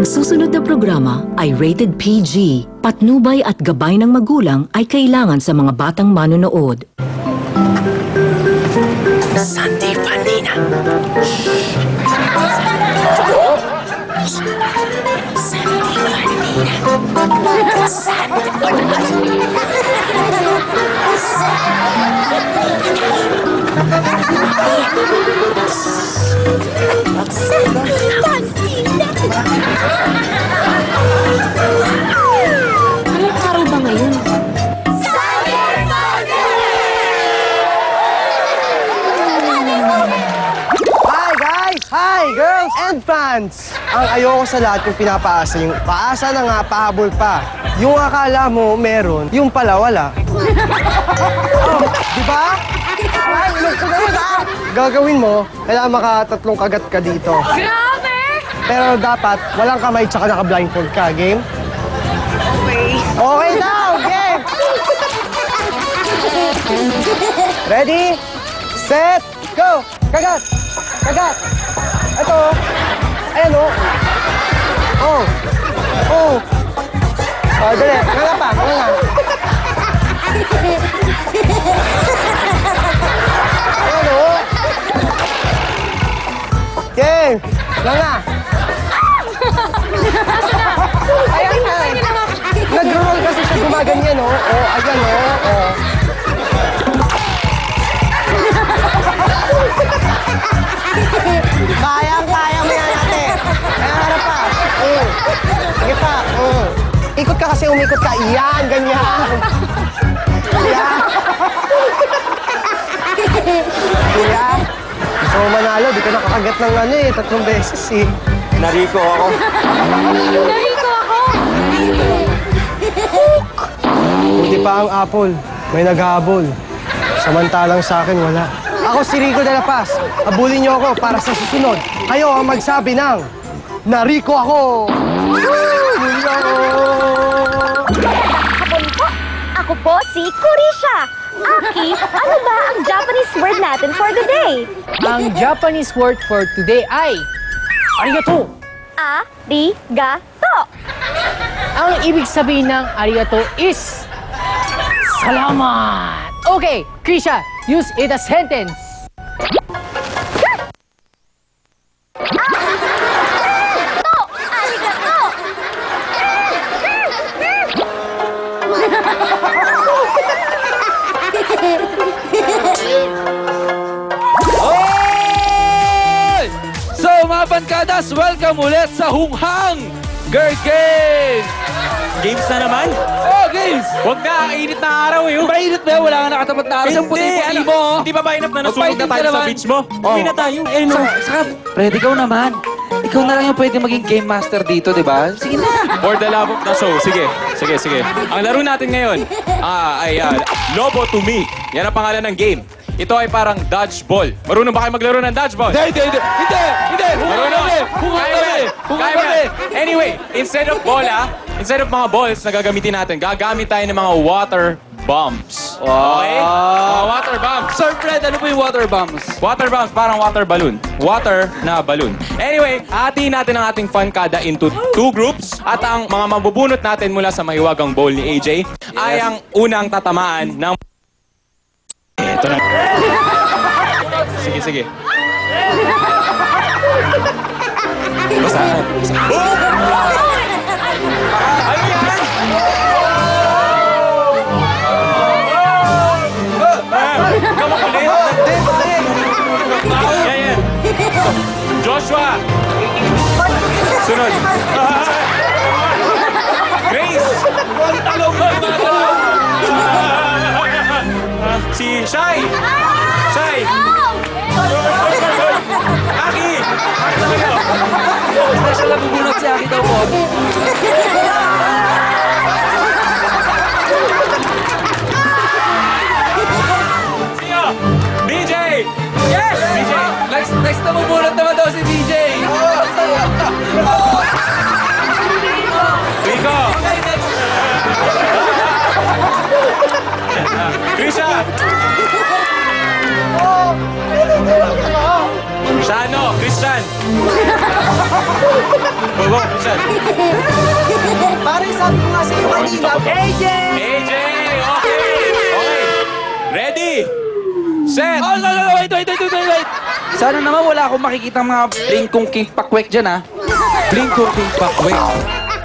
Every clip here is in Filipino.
susunod na programa ay rated PG. Patnubay at gabay ng magulang ay kailangan sa mga batang manonood. Santi Fanina. Santi Fanina. Anong araw ba ngayon? Hi guys! Hi girls and fans! Ang ayoko sa lahat kung pinapaasa yung paasa na nga, pahabol pa. Yung akala mo meron, yung pala wala. Oh, di ba? Ay, look ko naman ah! Gagawin mo, kailangan makatatlong kagat ka dito. Grabe! Pero dapat, walang kamay tsaka naka-blindfold ka. Game? Okay. Okay daw! Game! Ready? Set! Go! Kagat! Kagat! Ito. Ayan o. Oh. Oh. Oh, dali. Nga pa. Nga. Ayan o. Okay. Nga. Ayan na. Nag-roll kasi siya gumaganyan o. Oh, ayan o. Oh. Kayang-kaya mo yan natin. Kaya harap pa. Sige pa. Ikot ka kasi umikot ka. Iyan, ganyan. Iyan. Iyan. Gusto mo manalo, di ka nakakagat ng ano eh. 3 beses eh. Nariko ako. Narito ako! Buti pa ang apple. May naghahabol. Samantalang sa akin, wala. Ako si Rico de la Paz. Habulin niyo ako para sa susunod. Kayo ang magsabi ng Nariko ako! Nariko ako! Hapon po. Ako po si Kurisha. Aki, ano ba ang Japanese word natin for the day? Ang Japanese word for today ay arigato. Arigato. Ang ibig sabihin ng arigato is salamat. Okay, Krisha, use it as sentence. Arigato. Oy! So, mga Pankadas, welcome ulit sa Hunghang Girl Game! Games na naman? Oh, games! Huwag na, init na araw eh. Mainit ba? Wala nga nakatapat na araw. Isang puti-puti mo. Hindi ba mainit na nasunog na tayo sa beach mo? Hindi na tayo. Eh, no. Saka, Fred, ikaw naman. Ikaw na lang yung pwede maging game master dito, di ba? Sige na. For the love of the show. Sige, sige, sige. Ang laro natin ngayon ay Lobo to Me. Yan ang pangalan ng game. Ito ay parang dodgeball. Marunong ba kayo maglaro ng dodgeball? Hindi. Marunong? Kaya mo. Anyway, instead of bola, instead of mga balls na gagamitin natin, gagamit tayo ng mga water bombs. Okay? Mga water bombs. Sir Fred, ano po yung water bombs? Water bombs, parang water balloon. Water na balloon. Anyway, hatiin natin ang ating fun kada into 2 groups. At ang mga mabubunot natin mula sa mahiwagang bowl ni AJ ay ang unang tatamaan ng... Ito na. Sige, sige. Basahan. Ano yan? Ikaw makulit. Yan. Joshua. Sunod. Grace. Si Shai. Shai. Aki. Special na bubunot si Aki daw po. Sino? BJ. Yes. BJ. Next na bubunot naman daw si BJ. Rico. Krisha. Shano. Christian. Go, Christian. Pare, sabi ko nga sa iyo kanina. AJ! AJ, okay. Okay. Ready? Set. Oh, no, wait. Sana naman wala akong makikita mga blink-kong king pakwek dyan, ha? Blink-kong king pakwek.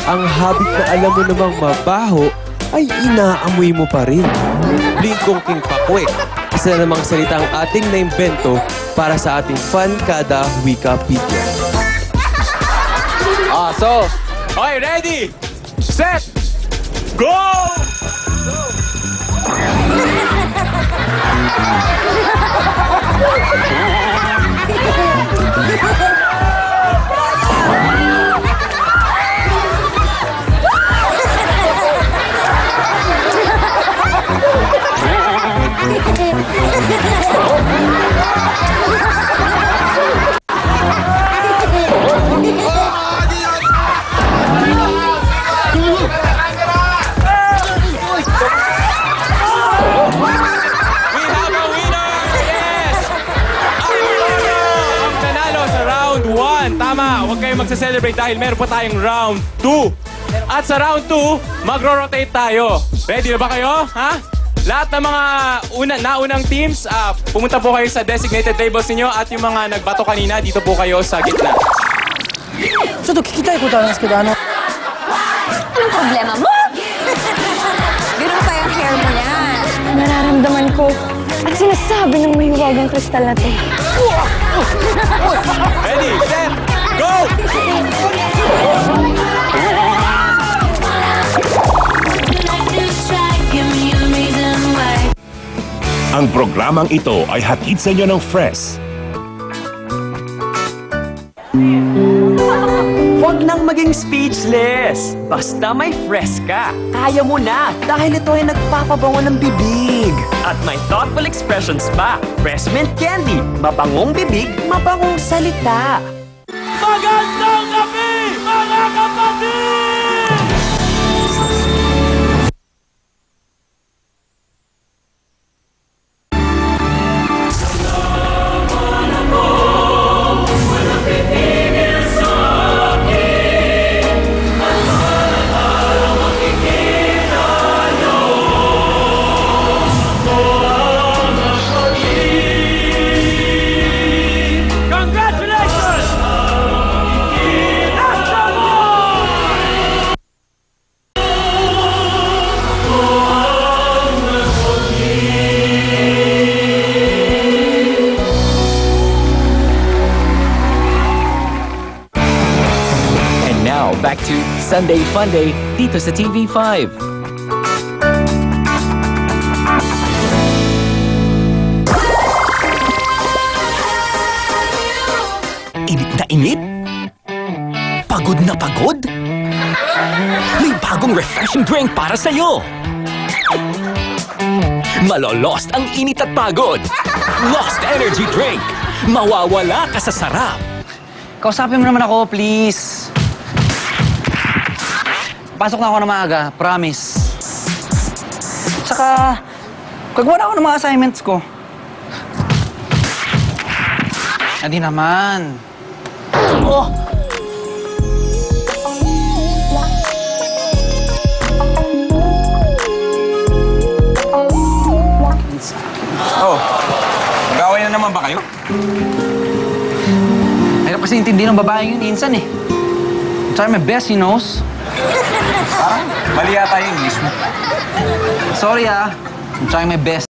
Ang habit na alam mo namang mabaho ay inaamoy mo pa rin. Blink-kong king pakwek. Isa na namang salita ang ating naimbento para sa ating Fankada Wikipedia. Okay, ready? Set. Go! We have a winner! Yes! Ang nanalo sa round 1. Tama, huwag kayong magsa-celebrate dahil meron pa tayong round 2. At sa round 2, magro-rotate tayo. Ready na ba kayo? Ha? Lahat ng mga naunang teams, pumunta po kayo sa designated tables ninyo at yung mga nagbato kanina, dito po kayo sa gitna. ちょっと聞きたいことあるんですけど、 Anong problema mo? Ganun pa yung hair mo yan. Nararamdaman ko ang sinasabi ng mahiwagang kristal na to. Ready, set, go! Ang programang ito ay hatid sa inyo ng Fresh. Huwag nang maging speechless. Basta may fresh ka. Kaya mo na dahil ito ay nagpapabango ng bibig. At may thoughtful expressions pa. Fresh mint candy. Mabangong bibig, mabangong salita. Magandang gabi, mga kapatid! Back to Sunday Funday dito sa TV5. Init na init? Pagod na pagod? May bagong refreshing drink para sa'yo! Malolost ang init at pagod! Lost Energy Drink! Mawawala ka sa sarap! Kausapin mo naman ako, please. Pasok na ako na maaga, promise. Tsaka, kagawa na ako ng mga assignments ko. Hindi naman. Oh! Oh, mag-away na naman ba kayo? Hirap kasi intindi ng babaeng yun, insan eh. I'm trying my best, he knows. Mali yata yung English mo. Sorry I'm trying my best.